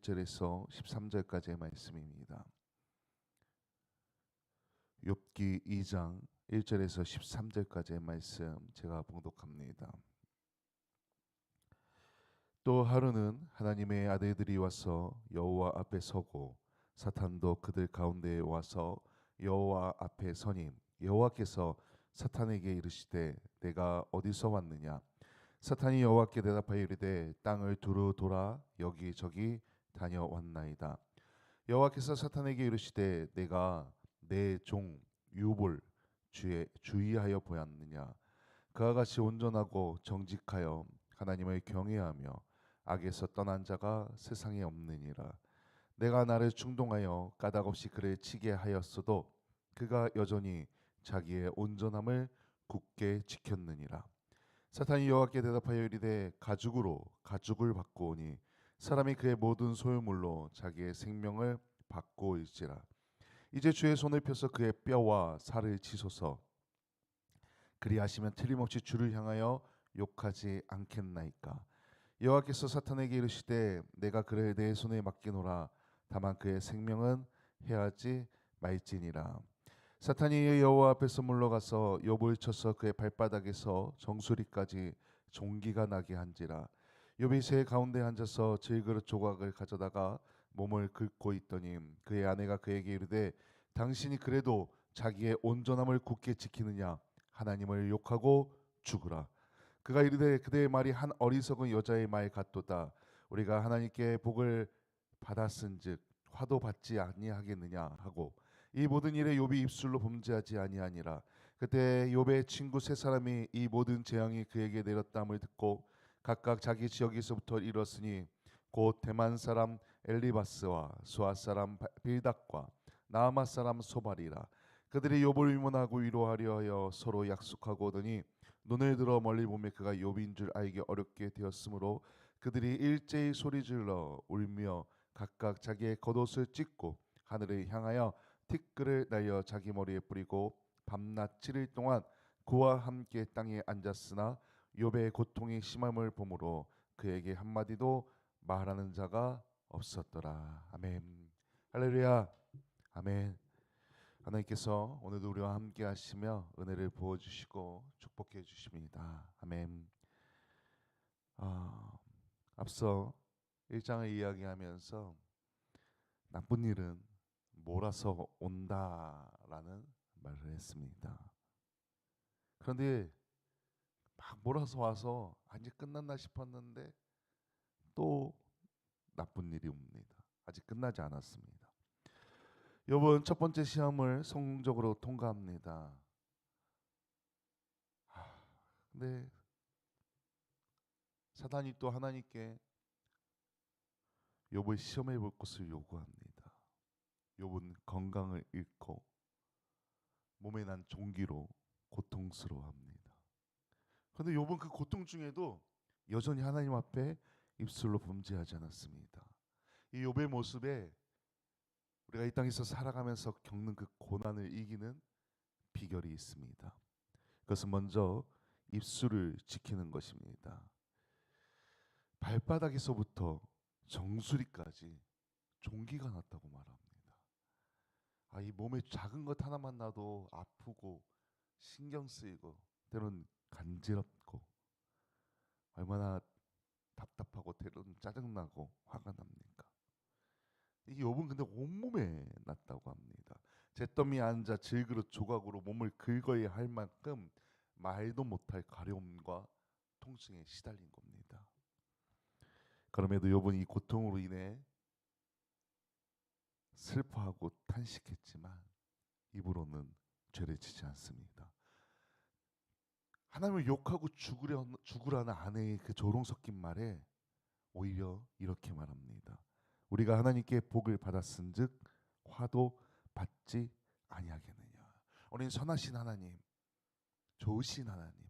1절에서 13절까지의 말씀입니다. 욥기 2장 1절에서 13절까지의 말씀 제가 봉독합니다. 또 하루는 하나님의 아들들이 와서 여호와 앞에 서고 사탄도 그들 가운데에 와서 여호와 앞에 서니 여호와께서 사탄에게 이르시되 내가 어디서 왔느냐. 사탄이 여호와께 대답하여 이르되 땅을 두루 돌아 여기저기 다녀왔나이다. 여호와께서 사탄에게 이르시되 내가 내 종 욥을 주의하여 보았느냐. 그와 같이 온전하고 정직하여 하나님을 경외하며 악에서 떠난 자가 세상에 없느니라. 내가 나를 충동하여 까닭없이 그를 치게 하였어도 그가 여전히 자기의 온전함을 굳게 지켰느니라. 사탄이 여호와께 대답하여 이르되 가죽으로 가죽을 바꾸오니 사람이 그의 모든 소유물로 자기의 생명을 바꾸올지라. 이제 주의 손을 펴서 그의 뼈와 살을 치소서. 그리하시면 틀림없이 주를 향하여 욕하지 않겠나이까. 여호와께서 사탄에게 이르시되 내가 그를 내 손에 맡기노라. 다만 그의 생명은 해하지 말지니라. 사탄이 여호와 앞에서 물러가서 욥을 쳐서 그의 발바닥에서 정수리까지 종기가 나게 한지라. 욥이 새 가운데 앉아서 질그릇 조각을 가져다가 몸을 긁고 있더니 그의 아내가 그에게 이르되 당신이 그래도 자기의 온전함을 굳게 지키느냐. 하나님을 욕하고 죽으라. 그가 이르되 그대의 말이 한 어리석은 여자의 말 같도다. 우리가 하나님께 복을 받았은즉 화도 받지 아니하겠느냐 하고 이 모든 일에 욥이 입술로 범죄하지 아니하니라. 그때 욥의 친구 세 사람이 이 모든 재앙이 그에게 내렸다함을 듣고 각각 자기 지역에서부터 이르렀으니 곧 대만 사람 엘리바스와 수아 사람 빌닷과 나아마 사람 소발이라. 그들이 욥을 위문하고 위로하려 하여 서로 약속하고 오더니 눈을 들어 멀리 보매 그가 욥인 줄 알기 어렵게 되었으므로 그들이 일제히 소리질러 울며 각각 자기의 겉옷을 찢고 하늘을 향하여 티끌을 날려 자기 머리에 뿌리고 밤낮 7일 동안 그와 함께 땅에 앉았으나 욥의 고통이 심함을 보므로 그에게 한마디도 말하는 자가 없었더라. 아멘. 할렐루야. 아멘. 하나님께서 오늘도 우리와 함께 하시며 은혜를 부어주시고 축복해 주십니다. 아멘. 앞서 1장을 이야기하면서 나쁜 일은 몰아서 온다라는 말을 했습니다. 그런데 막 몰아서 와서 이제 끝났나 싶었는데 또 나쁜 일이 옵니다. 아직 끝나지 않았습니다. 욥은 첫 번째 시험을 성공적으로 통과합니다. 근데 사단이 또 하나님께 욥을 시험해 볼 것을 요구합니다. 욥은 건강을 잃고 몸에 난 종기로 고통스러워합니다. 그런데 욥은 그 고통 중에도 여전히 하나님 앞에 입술로 범죄하지 않았습니다. 이 욥의 모습에 우리가 이 땅에서 살아가면서 겪는 그 고난을 이기는 비결이 있습니다. 그것은 먼저 입술을 지키는 것입니다. 발바닥에서부터 정수리까지 종기가 났다고 말합니다. 이 몸에 작은 것 하나만 나도 아프고 신경 쓰이고 때로는 간지럽고 얼마나 답답하고 때로는 짜증나고 화가 납니까? 이 욥은 근데 온몸에 났다고 합니다. 잿더미에 앉아 질그릇 조각으로 몸을 긁어야 할 만큼 말도 못할 가려움과 통증에 시달린 겁니다. 그럼에도 욥은 이 고통으로 인해 슬퍼하고 탄식했지만 입으로는 죄를 지지 않습니다. 하나님을 욕하고 죽으라는 아내의 그 조롱 섞인 말에 오히려 이렇게 말합니다. 우리가 하나님께 복을 받았은즉 화도 받지 아니하겠느냐. 우리는 선하신 하나님, 좋으신 하나님,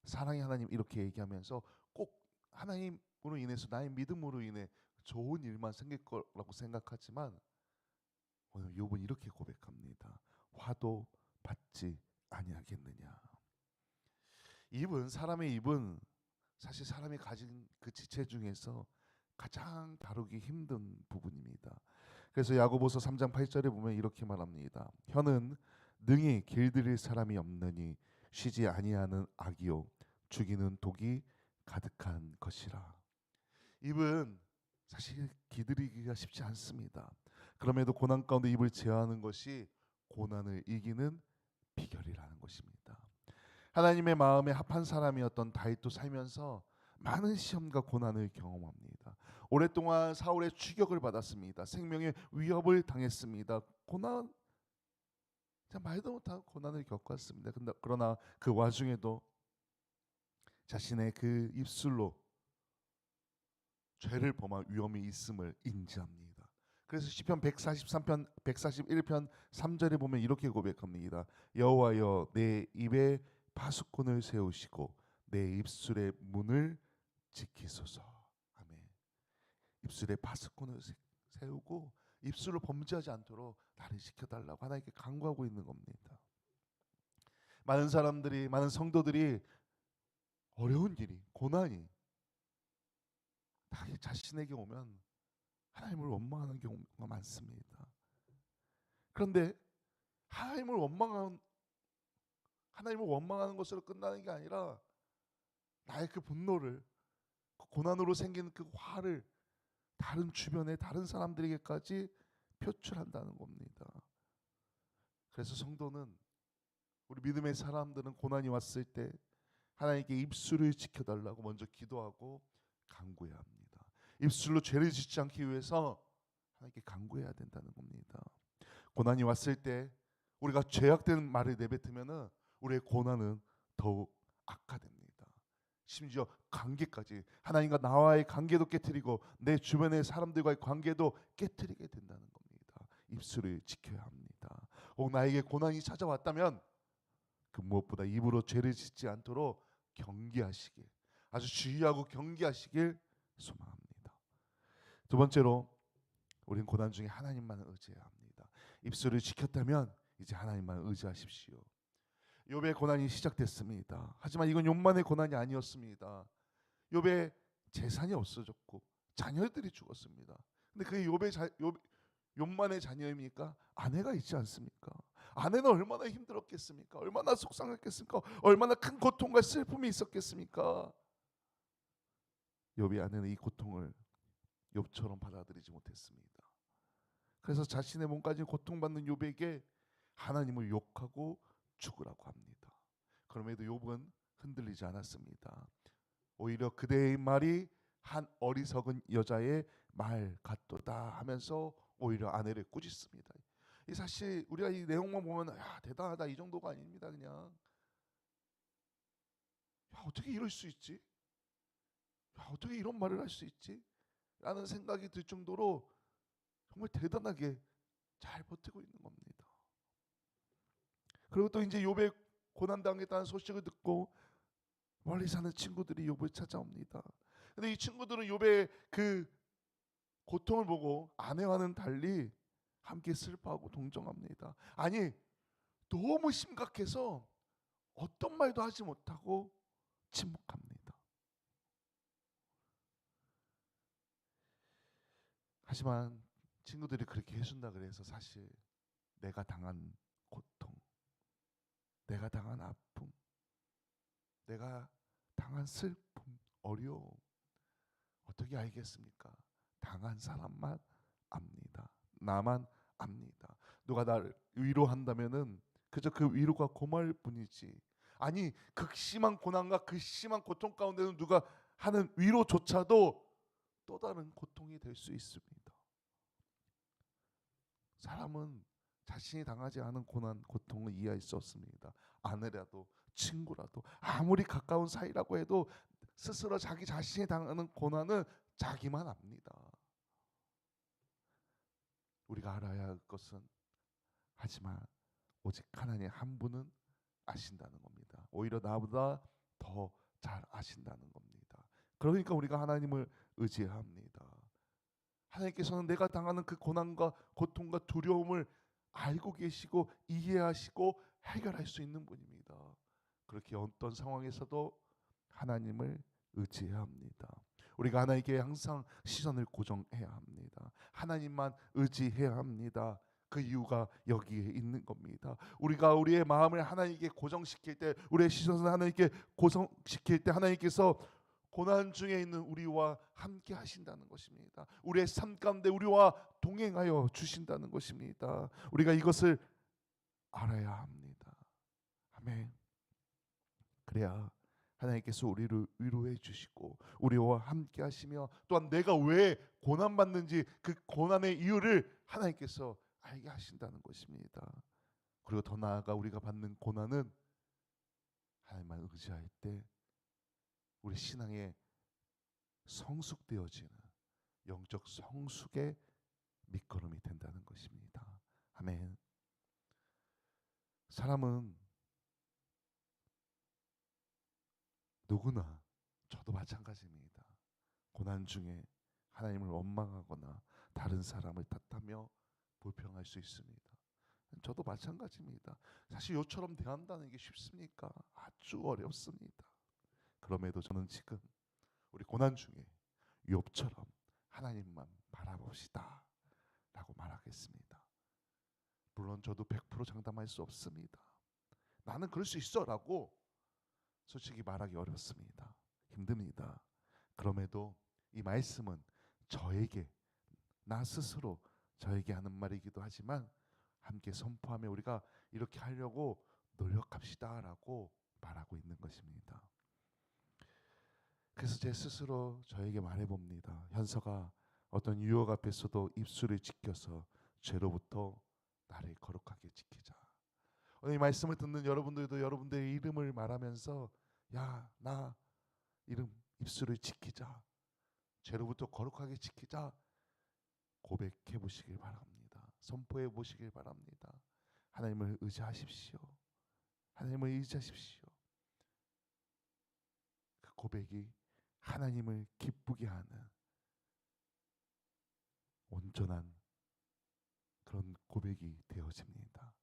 사랑의 하나님 이렇게 얘기하면서 꼭 하나님으로 인해서 나의 믿음으로 인해 좋은 일만 생길 거라고 생각하지만 오늘 욥은 이렇게 고백합니다. 화도 받지 아니하겠느냐. 사람의 입은 사실 사람이 가진 그 지체 중에서 가장 다루기 힘든 부분입니다. 그래서 야고보서 3장 8절에 보면 이렇게 말합니다. 혀는 능히 길들일 사람이 없느니 쉬지 아니하는 악이요 죽이는 독이 가득한 것이라. 입은 사실 기들이기가 쉽지 않습니다. 그럼에도 고난 가운데 입을 제어하는 것이 고난을 이기는 비결이라는 것입니다. 하나님의 마음에 합한 사람이었던 다윗도 살면서 많은 시험과 고난을 경험합니다. 오랫동안 사울의 추격을 받았습니다. 생명의 위협을 당했습니다. 고난, 말도 못한 고난을 겪었습니다. 그러나 그 와중에도 자신의 그 입술로 죄를 범할 위험이 있음을 인지합니다. 그래서 시편 143편 141편 3절에 보면 이렇게 고백합니다. 여호와여 내 입에 파수꾼을 세우시고 내 입술의 문을 지키소서. 아멘. 입술에 파수꾼을 세우고 입술을 범죄하지 않도록 나를 지켜달라고 하나님께 간구하고 있는 겁니다. 많은 사람들이, 많은 성도들이 어려운 일이, 고난이 다 자신에게 오면 하나님을 원망하는 경우가 많습니다. 그런데 하나님을 원망하는 것으로 끝나는 게 아니라 나의 그 분노를, 그 고난으로 생긴 그 화를 다른 주변의 다른 사람들에게까지 표출한다는 겁니다. 그래서 성도는, 우리 믿음의 사람들은 고난이 왔을 때 하나님께 입술을 지켜달라고 먼저 기도하고 간구해야 합니다. 입술로 죄를 짓지 않기 위해서 하나님께 간구해야 된다는 겁니다. 고난이 왔을 때 우리가 죄악된 말을 내뱉으면은 우리의 고난은 더욱 악화됩니다. 심지어 관계까지, 하나님과 나와의 관계도 깨트리고 내 주변의 사람들과의 관계도 깨트리게 된다는 겁니다. 입술을 지켜야 합니다. 혹 나에게 고난이 찾아왔다면 그 무엇보다 입으로 죄를 짓지 않도록 경계하시길, 아주 주의하고 경계하시길 소망합니다. 두 번째로 우리는 고난 중에 하나님만을 의지해야 합니다. 입술을 지켰다면 이제 하나님만 의지하십시오. 욥의 고난이 시작됐습니다. 하지만 이건 욥만의 고난이 아니었습니다. 욥의 재산이 없어졌고 자녀들이 죽었습니다. 근데 그게 욥만의 자녀입니까? 아내가 있지 않습니까? 아내는 얼마나 힘들었겠습니까? 얼마나 속상했겠습니까? 얼마나 큰 고통과 슬픔이 있었겠습니까? 욥의 아내는 이 고통을 욥처럼 받아들이지 못했습니다. 그래서 자신의 몸까지 고통받는 욥에게 하나님을 욕하고 죽으라고 합니다. 그럼에도 욥은 흔들리지 않았습니다. 오히려 그대의 말이 한 어리석은 여자의 말 같도다 하면서 오히려 아내를 꾸짖습니다. 이 사실 우리가 이 내용만 보면 야, 대단하다 이 정도가 아닙니다. 그냥 야, 어떻게 이럴 수 있지? 야, 어떻게 이런 말을 할 수 있지? 라는 생각이 들 정도로 정말 대단하게 잘 버티고 있는 겁니다. 그리고 또 이제 욥의 고난 당했다는 소식을 듣고 멀리 사는 친구들이 욥을 찾아옵니다. 근데 이 친구들은 욥의 그 고통을 보고 아내와는 달리 함께 슬퍼하고 동정합니다. 아니, 너무 심각해서 어떤 말도 하지 못하고 침묵합니다. 하지만 친구들이 그렇게 해준다 그래서 사실 내가 당한 고통, 내가 당한 아픔, 내가 당한 슬픔, 어려움 어떻게 알겠습니까? 당한 사람만 압니다. 나만 압니다. 누가 나를 위로한다면은 그저 그 위로가 고마울 뿐이지. 아니, 극심한 고난과 극심한 고통 가운데는 누가 하는 위로조차도 또 다른 고통이 될 수 있습니다. 사람은 자신이 당하지 않은 고난, 고통을 이해할 수 없습니다. 아내라도 친구라도 아무리 가까운 사이라고 해도 스스로 자기 자신이 당하는 고난은 자기만 압니다. 우리가 알아야 할 것은 하지만 오직 하나님 한 분은 아신다는 겁니다. 오히려 나보다 더 잘 아신다는 겁니다. 그러니까 우리가 하나님을 의지해야 합니다. 하나님께서는 내가 당하는 그 고난과 고통과 두려움을 알고 계시고 이해하시고 해결할 수 있는 분입니다. 그렇게 어떤 상황에서도 하나님을 의지해야 합니다. 우리가 하나님께 항상 시선을 고정해야 합니다. 하나님만 의지해야 합니다. 그 이유가 여기에 있는 겁니다. 우리가 우리의 마음을 하나님께 고정시킬 때, 우리의 시선을 하나님께 고정시킬 때 하나님께서 고난 중에 있는 우리와 함께 하신다는 것입니다. 우리의 삶 가운데 우리와 동행하여 주신다는 것입니다. 우리가 이것을 알아야 합니다. 아멘. 그래야 하나님께서 우리를 위로해 주시고 우리와 함께 하시며, 또한 내가 왜 고난받는지 그 고난의 이유를 하나님께서 알게 하신다는 것입니다. 그리고 더 나아가 우리가 받는 고난은 하나님만 의지할 때 우리 신앙의 성숙되어지는 영적 성숙의 밑거름이 된다는 것입니다. 아멘. 사람은 누구나, 저도 마찬가지입니다. 고난 중에 하나님을 원망하거나 다른 사람을 탓하며 불평할 수 있습니다. 저도 마찬가지입니다. 사실 요처럼 대한다는 게 쉽습니까? 아주 어렵습니다. 그럼에도 저는 지금 우리 고난 중에 욥처럼 하나님만 바라봅시다 라고 말하겠습니다. 물론 저도 100% 장담할 수 없습니다. 나는 그럴 수 있어 라고 솔직히 말하기 어렵습니다. 힘듭니다. 그럼에도 이 말씀은 저에게, 나 스스로 저에게 하는 말이기도 하지만 함께 선포하며 우리가 이렇게 하려고 노력합시다 라고 말하고 있는 것입니다. 그래서 제 스스로 저에게 말해봅니다. 현서가 어떤 유혹 앞에서도 입술을 지켜서 죄로부터 나를 거룩하게 지키자. 오늘 이 말씀을 듣는 여러분들도 여러분들의 이름을 말하면서 야, 나 이름 입술을 지키자, 죄로부터 거룩하게 지키자 고백해 보시길 바랍니다. 선포해 보시길 바랍니다. 하나님을 의지하십시오. 하나님을 의지하십시오. 그 고백이 하나님을 기쁘게 하는 온전한 그런 고백이 되어집니다.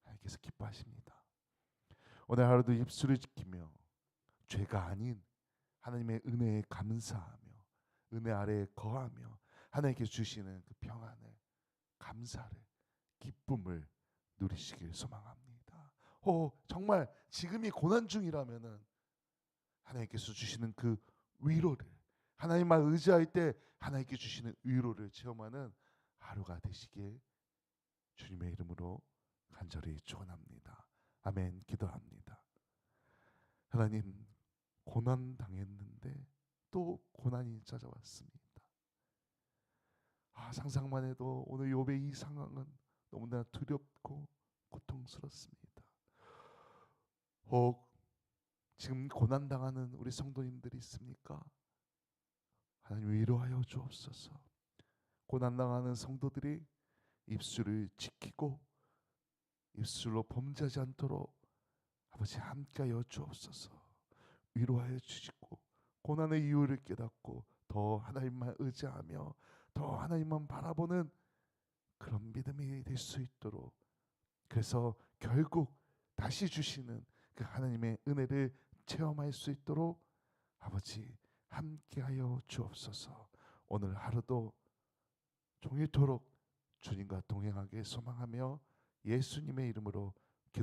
하나님께서 기뻐하십니다. 오늘 하루도 입술을 지키며 죄가 아닌 하나님의 은혜에 감사하며 은혜 아래에 거하며 하나님께 주시는 그 평안을, 감사를, 기쁨을 누리시길 소망합니다. 정말 지금이 고난 중이라면은 하나님께서 주시는 그 위로를, 하나님만 의지할 때 하나님께 주시는 위로를 체험하는 하루가 되시길 주님의 이름으로 간절히 축원합니다. 아멘. 기도합니다. 하나님, 고난 당했는데 또 고난이 찾아왔습니다. 상상만 해도 오늘 욥의 이 상황은 너무나 두렵고 고통스럽습니다. 혹 지금 고난 당하는 우리 성도님들이 있습니까? 하나님 위로하여 주옵소서. 고난 당하는 성도들이 입술을 지키고 입술로 범죄하지 않도록 아버지 함께하여 주옵소서. 위로하여 주시고 고난의 이유를 깨닫고 더 하나님만 의지하며 더 하나님만 바라보는 그런 믿음이 될 수 있도록, 그래서 결국 다시 주시는 그 하나님의 은혜를 체험할 수 있도록 아버지 함께하여 주옵소서. 오늘 하루도 종일토록 주님과 동행하게 소망하며 예수님의 이름으로